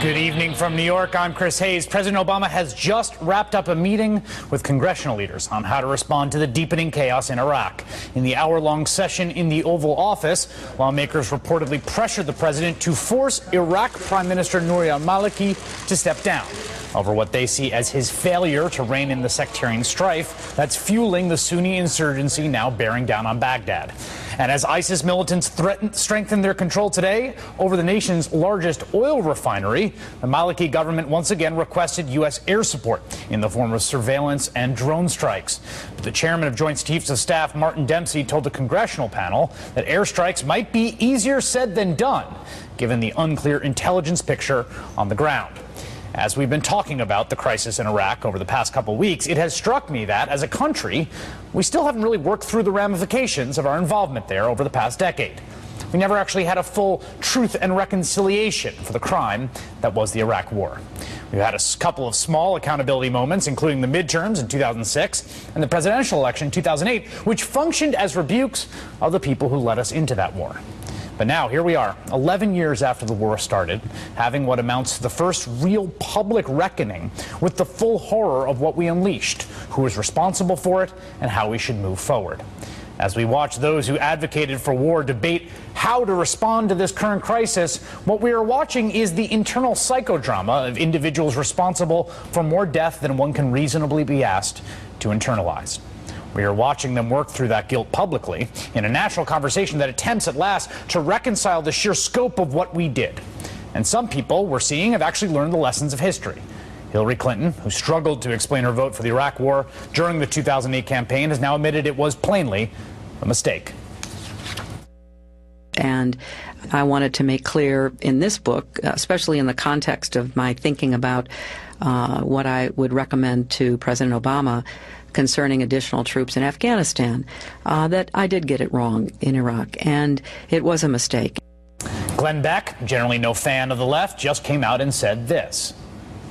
Good evening from New York. I'm Chris Hayes. President Obama has just wrapped up a meeting with congressional leaders on how to respond to the deepening chaos in Iraq. In the hour-long session in the Oval Office, lawmakers reportedly pressured the president to force Iraq Prime Minister Nouri al-Maliki to step down over what they see as his failure to rein in the sectarian strife that's fueling the Sunni insurgency now bearing down on Baghdad. And as ISIS militants strengthen their control today over the nation's largest oil refinery, the Maliki government once again requested U.S. air support in the form of surveillance and drone strikes. But the chairman of Joint Chiefs of Staff, Martin Dempsey, told the congressional panel that airstrikes might be easier said than done, given the unclear intelligence picture on the ground. As we've been talking about the crisis in Iraq over the past couple weeks, it has struck me that, as a country, we still haven't really worked through the ramifications of our involvement there over the past decade. We never actually had a full truth and reconciliation for the crime that was the Iraq War. We've had a couple of small accountability moments, including the midterms in 2006 and the presidential election in 2008, which functioned as rebukes of the people who led us into that war. But now, here we are, 11 years after the war started, having what amounts to the first real public reckoning with the full horror of what we unleashed, who was responsible for it, and how we should move forward. As we watch those who advocated for war debate how to respond to this current crisis, what we are watching is the internal psychodrama of individuals responsible for more death than one can reasonably be asked to internalize. We are watching them work through that guilt publicly in a national conversation that attempts at last to reconcile the sheer scope of what we did. And some people we're seeing have actually learned the lessons of history. Hillary Clinton, who struggled to explain her vote for the Iraq War during the 2008 campaign, has now admitted it was plainly a mistake. And I wanted to make clear in this book, especially in the context of my thinking about what I would recommend to President Obama concerning additional troops in Afghanistan, that I did get it wrong in Iraq, and it was a mistake. Glenn Beck, generally no fan of the left, just came out and said this.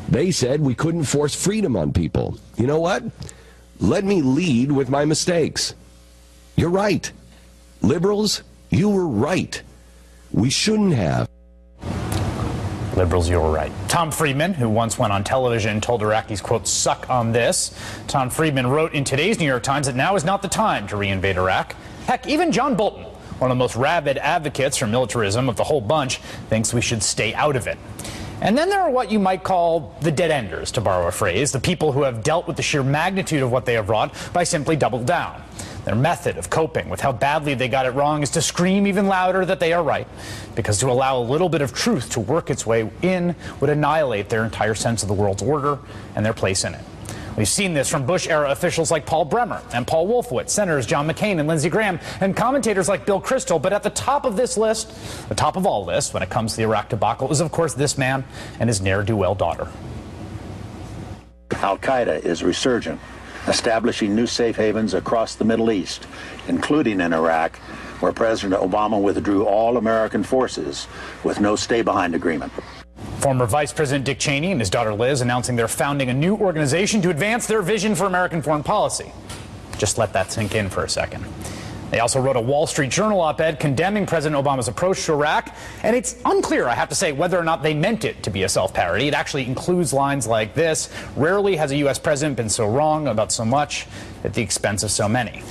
They said we couldn't force freedom on people. You know what? Let me lead with my mistakes. You're right. Liberals, you were right. We shouldn't have. Liberals, you were right. Tom Friedman, who once went on television and told Iraqis, quote, suck on this. Tom Friedman wrote in today's New York Times that now is not the time to reinvade Iraq. Heck, even John Bolton, one of the most rabid advocates for militarism of the whole bunch, thinks we should stay out of it. And then there are what you might call the dead-enders, to borrow a phrase, the people who have dealt with the sheer magnitude of what they have wrought by simply double down. Their method of coping with how badly they got it wrong is to scream even louder that they are right, because to allow a little bit of truth to work its way in would annihilate their entire sense of the world's order and their place in it. We've seen this from Bush-era officials like Paul Bremer and Paul Wolfowitz, Senators John McCain and Lindsey Graham, and commentators like Bill Kristol. But at the top of this list, the top of all lists when it comes to the Iraq debacle, is, of course, this man and his ne'er-do-well daughter. Al-Qaeda is resurgent, establishing new safe havens across the Middle East, including in Iraq, where President Obama withdrew all American forces with no stay-behind agreement. Former Vice President Dick Cheney and his daughter Liz announcing they're founding a new organization to advance their vision for American foreign policy. Just let that sink in for a second. They also wrote a Wall Street Journal op-ed condemning President Obama's approach to Iraq, and it's unclear, I have to say, whether or not they meant it to be a self-parody. It actually includes lines like this: rarely has a U.S. president been so wrong about so much at the expense of so many.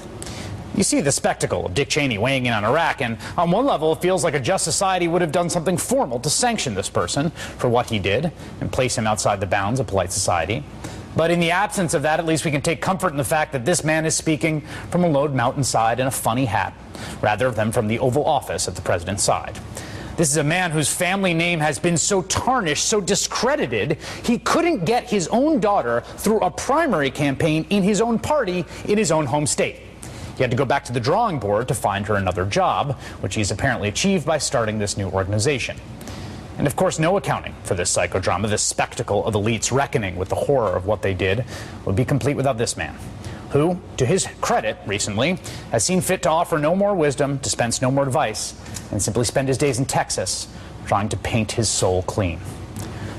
You see the spectacle of Dick Cheney weighing in on Iraq, and on one level it feels like a just society would have done something formal to sanction this person for what he did and place him outside the bounds of polite society. But in the absence of that, at least we can take comfort in the fact that this man is speaking from a low mountainside in a funny hat, rather than from the Oval Office at the president's side. This is a man whose family name has been so tarnished, so discredited, he couldn't get his own daughter through a primary campaign in his own party in his own home state. He had to go back to the drawing board to find her another job, which he's apparently achieved by starting this new organization. And of course, no accounting for this psychodrama, this spectacle of elites reckoning with the horror of what they did, would be complete without this man, who, to his credit recently, has seen fit to offer no more wisdom, dispense no more advice, and simply spend his days in Texas trying to paint his soul clean.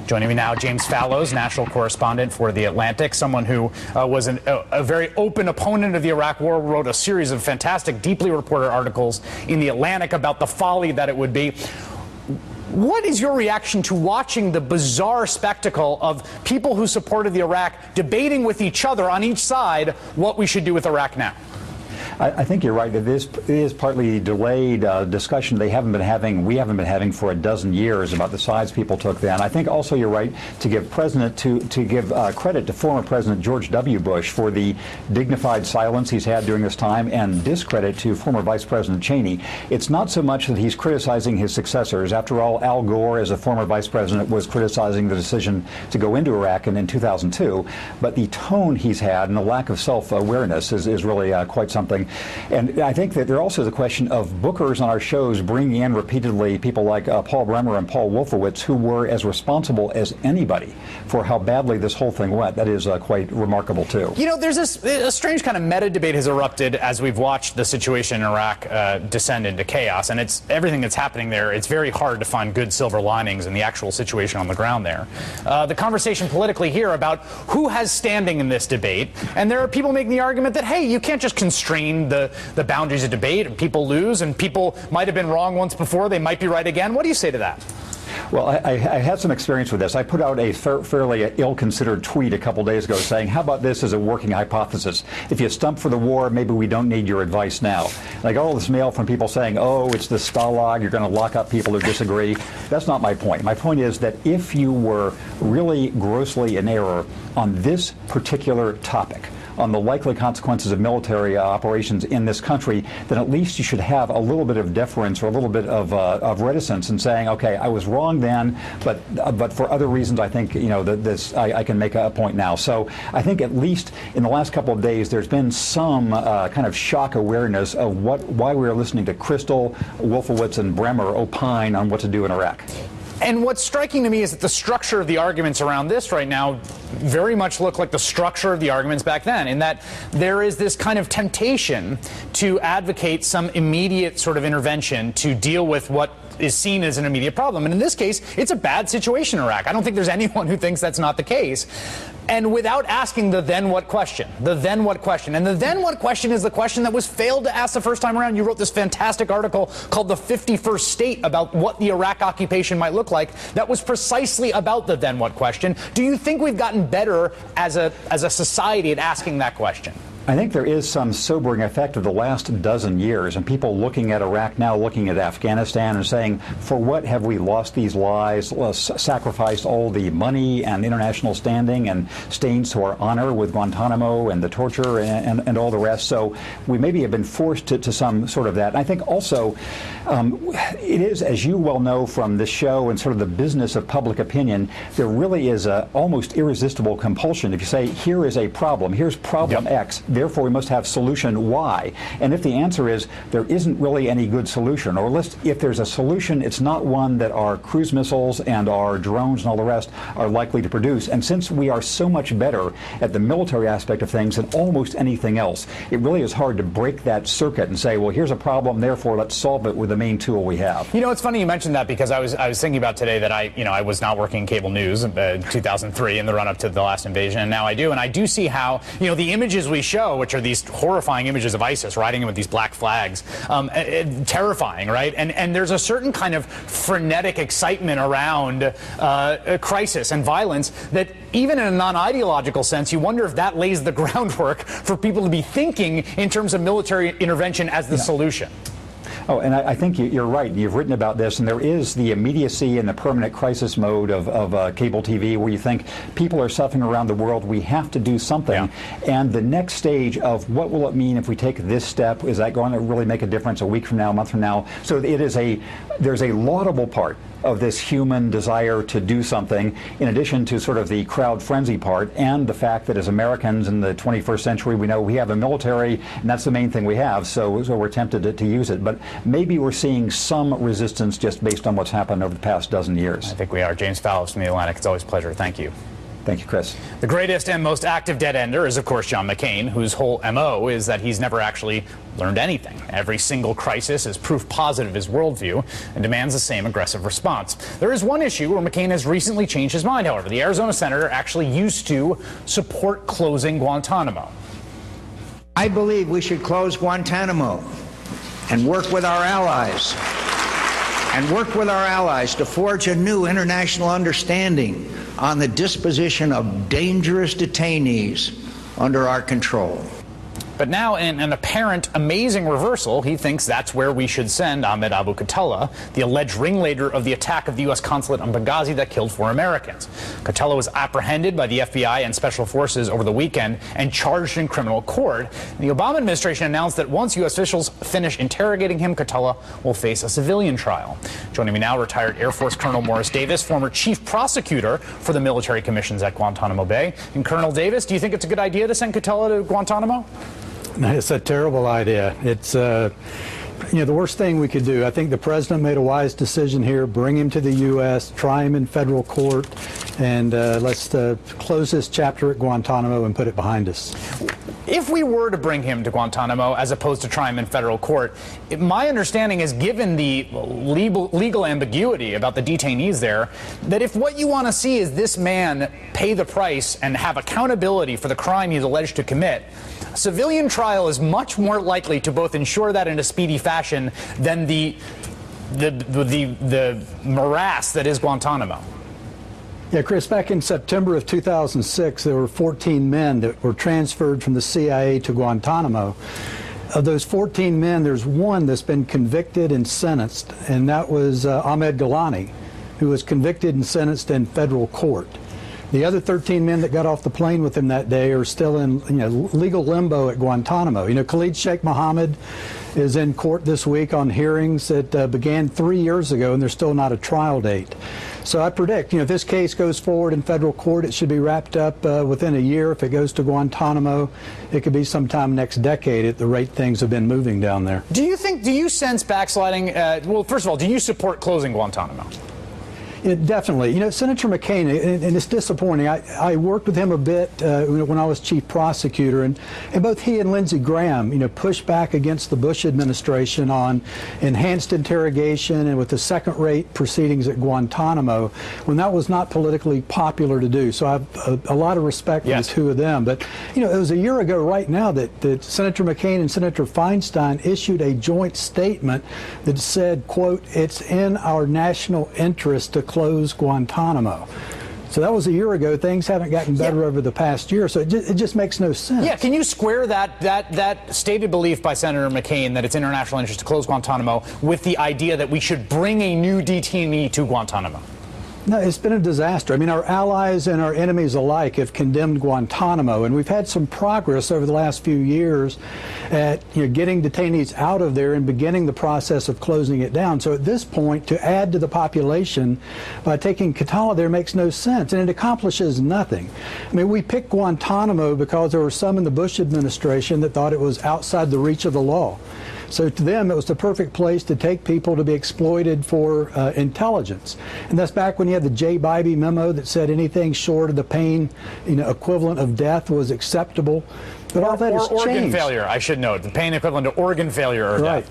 Joining me now, James Fallows, national correspondent for The Atlantic, someone who was a very open opponent of the Iraq War, wrote a series of fantastic, deeply reported articles in The Atlantic about the folly that it would be. What is your reaction to watching the bizarre spectacle of people who supported the Iraq debating with each other on each side what we should do with Iraq now? I think you're right. It is partly delayed discussion we haven't been having for a dozen years about the sides people took then. I think also you're right to give credit to former President George W. Bush for the dignified silence he's had during this time, and discredit to former Vice President Cheney. It's not so much that he's criticizing his successors. After all, Al Gore, as a former vice president, was criticizing the decision to go into Iraq in 2002. But the tone he's had and the lack of self-awareness is really quite something. And I think that there also is a question of bookers on our shows bringing in repeatedly people like Paul Bremer and Paul Wolfowitz, who were as responsible as anybody for how badly this whole thing went. That is quite remarkable, too. You know, there's a strange kind of meta debate has erupted as we've watched the situation in Iraq descend into chaos. And it's everything that's happening there. It's very hard to find good silver linings in the actual situation on the ground there. The conversation politically here about who has standing in this debate. And there are people making the argument that, hey, you can't just constrain the boundaries of debate, and people lose, and people might have been wrong once before, they might be right again. What do you say to that? Well, I had some experience with this. I put out a fairly ill-considered tweet a couple days ago saying, how about this as a working hypothesis? If you stump for the war, maybe we don't need your advice now. And I got all this mail from people saying, oh, it's the Stalag, you're going to lock up people who disagree. That's not my point. My point is that if you were really grossly in error on this particular topic, on the likely consequences of military operations in this country, then at least you should have a little bit of deference or a little bit of reticence in saying, okay, I was wrong then, but for other reasons, I think, you know, I can make a point now. So I think at least in the last couple of days, there's been some kind of shock awareness of why we were listening to Crystal, Wolfowitz, and Bremer opine on what to do in Iraq. And what's striking to me is that the structure of the arguments around this right now very much look like the structure of the arguments back then, in that there is this kind of temptation to advocate some immediate sort of intervention to deal with what is seen as an immediate problem. And in this case, it's a bad situation in Iraq. I don't think there's anyone who thinks that's not the case. And without asking the then what question, the then what question. And the then what question is the question that was failed to ask the first time around. You wrote this fantastic article called The 51st State about what the Iraq occupation might look like. That was precisely about the then what question. Do you think we've gotten better as a society at asking that question? I think there is some sobering effect of the last dozen years, and people looking at Iraq now, looking at Afghanistan and saying, for what have we lost these lives, sacrificed all the money and international standing and stains to our honor with Guantanamo and the torture and all the rest. So we maybe have been forced to some sort of that. And I think also it is, as you well know from this show and sort of the business of public opinion, there really is a almost irresistible compulsion. If you say, here is a problem, here's problem X, therefore we must have solution Y. And if the answer is there isn't really any good solution, or if there's a solution, it's not one that our cruise missiles and our drones and all the rest are likely to produce. And since we are so much better at the military aspect of things than almost anything else, it really is hard to break that circuit and say, well, here's a problem, therefore let's solve it with the main tool we have. You know, it's funny you mentioned that, because I was thinking about today that I was not working cable news in 2003 in the run-up to the last invasion, and now I do. And I do see how, you know, the images we show, which are these horrifying images of ISIS riding in with these black flags, terrifying, right? And there's a certain kind of frenetic excitement around a crisis and violence that even in a non-ideological sense, you wonder if that lays the groundwork for people to be thinking in terms of military intervention as the solution. Oh, and I think you're right. You've written about this, and there is the immediacy and the permanent crisis mode of cable TV, where you think people are suffering around the world, we have to do something. And the next stage of what will it mean if we take this step, is that going to really make a difference a week from now, a month from now? So there's a laudable part of this human desire to do something, in addition to sort of the crowd frenzy part, and the fact that as Americans in the 21st century, we know we have a military, and that's the main thing we have, so we're tempted to use it. But maybe we're seeing some resistance just based on what's happened over the past dozen years. I think we are. James Fallows from The Atlantic, it's always a pleasure. Thank you. Thank you, Chris. The greatest and most active dead-ender is, of course, John McCain, whose whole M.O. is that he's never actually learned anything. Every single crisis is proof positive of his worldview and demands the same aggressive response. There is one issue where McCain has recently changed his mind, however. The Arizona senator actually used to support closing Guantanamo. I believe we should close Guantanamo and work with our allies and work with our allies to forge a new international understanding on the disposition of dangerous detainees under our control. But now, in an apparent amazing reversal, he thinks that's where we should send Ahmed Abu Khatallah, the alleged ringleader of the attack of the U.S. consulate on Benghazi that killed 4 Americans. Khatallah was apprehended by the FBI and special forces over the weekend and charged in criminal court. The Obama administration announced that once U.S. officials finish interrogating him, Khatallah will face a civilian trial. Joining me now, retired Air Force Colonel Morris Davis, former chief prosecutor for the military commissions at Guantanamo Bay. And Colonel Davis, do you think it's a good idea to send Khatallah to Guantanamo? It's a terrible idea. It's, the worst thing we could do. I think the president made a wise decision here. Bring him to the U.S., try him in federal court, and let's close this chapter at Guantanamo and put it behind us. If we were to bring him to Guantanamo as opposed to try him in federal court, my understanding is, given the legal ambiguity about the detainees there, that if what you want to see is this man pay the price and have accountability for the crime he's alleged to commit, a civilian trial is much more likely to both ensure that in a speedy fashion than the morass that is Guantanamo. Yeah, Chris, back in September of 2006, there were 14 men that were transferred from the CIA to Guantanamo. Of those 14 men, there's one that's been convicted and sentenced, and that was Ahmed Gilani, who was convicted and sentenced in federal court. The other 13 men that got off the plane with him that day are still in legal limbo at Guantanamo. Khalid Sheikh Mohammed is in court this week on hearings that began 3 years ago, and there's still not a trial date. So I predict, if this case goes forward in federal court, it should be wrapped up within a year. If it goes to Guantanamo, it could be sometime next decade at the rate things have been moving down there. Do you sense backsliding? Well, first of all, do you support closing Guantanamo? Definitely. Senator McCain, and it's disappointing. I worked with him a bit when I was chief prosecutor, and both he and Lindsey Graham, pushed back against the Bush administration on enhanced interrogation and with the second-rate proceedings at Guantanamo when that was not politically popular to do. So I have a lot of respect for the two of them. But, it was a year ago right now that Senator McCain and Senator Feinstein issued a joint statement that said, quote, "It's in our national interest to close Guantanamo." So that was a year ago. Things haven't gotten better over the past year, so it just makes no sense. Yeah, can you square that stated belief by Senator McCain that it's in our national interest to close Guantanamo with the idea that we should bring a new detainee to Guantanamo? No, it's been a disaster. I mean, our allies and our enemies alike have condemned Guantanamo, and we've had some progress over the last few years at getting detainees out of there and beginning the process of closing it down. So at this point, to add to the population by taking Khatallah there makes no sense, and it accomplishes nothing. I mean, we picked Guantanamo because there were some in the Bush administration that thought it was outside the reach of the law. So to them, it was the perfect place to take people to be exploited for intelligence. And that's back when you had the J. Bybee memo that said anything short of the pain equivalent of death was acceptable. But all that has changed. Organ failure, I should note. The pain equivalent to organ failure or death.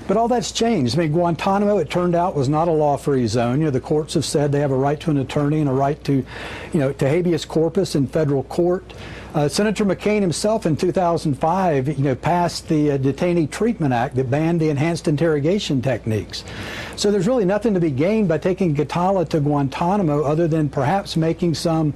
But all that's changed. I mean, Guantanamo, it turned out, was not a law-free zone. The courts have said they have a right to an attorney and a right to, to habeas corpus in federal court. Senator McCain himself in 2005, passed the Detainee Treatment Act that banned the enhanced interrogation techniques. So there's really nothing to be gained by taking Khatallah to Guantanamo other than perhaps making some,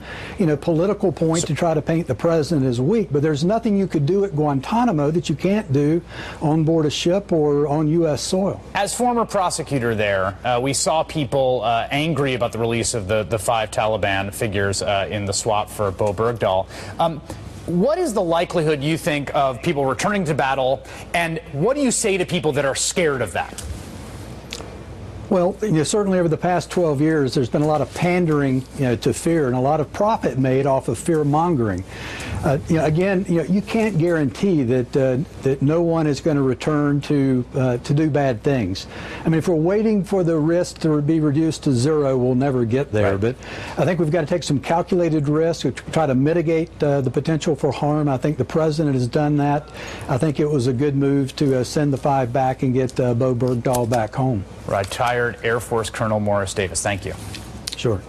political point to try to paint the president as weak. But there's nothing you could do at Guantanamo that you can't do on board a ship or on U.S. soil. As former prosecutor there, we saw people angry about the release of the 5 Taliban figures in the swap for Bo Bergdahl. What is the likelihood, you think, of people returning to battle, and what do you say to people that are scared of that? Well, certainly over the past 12 years, there's been a lot of pandering, to fear, and a lot of profit made off of fear-mongering. Again, you can't guarantee that no one is going to return to do bad things. I mean, if we're waiting for the risk to be reduced to zero, we'll never get there. Right. But I think we've got to take some calculated risks to try to mitigate the potential for harm. I think the president has done that. I think it was a good move to send the 5 back and get Bo Bergdahl back home. Retired Air Force Colonel Morris Davis, thank you. Sure.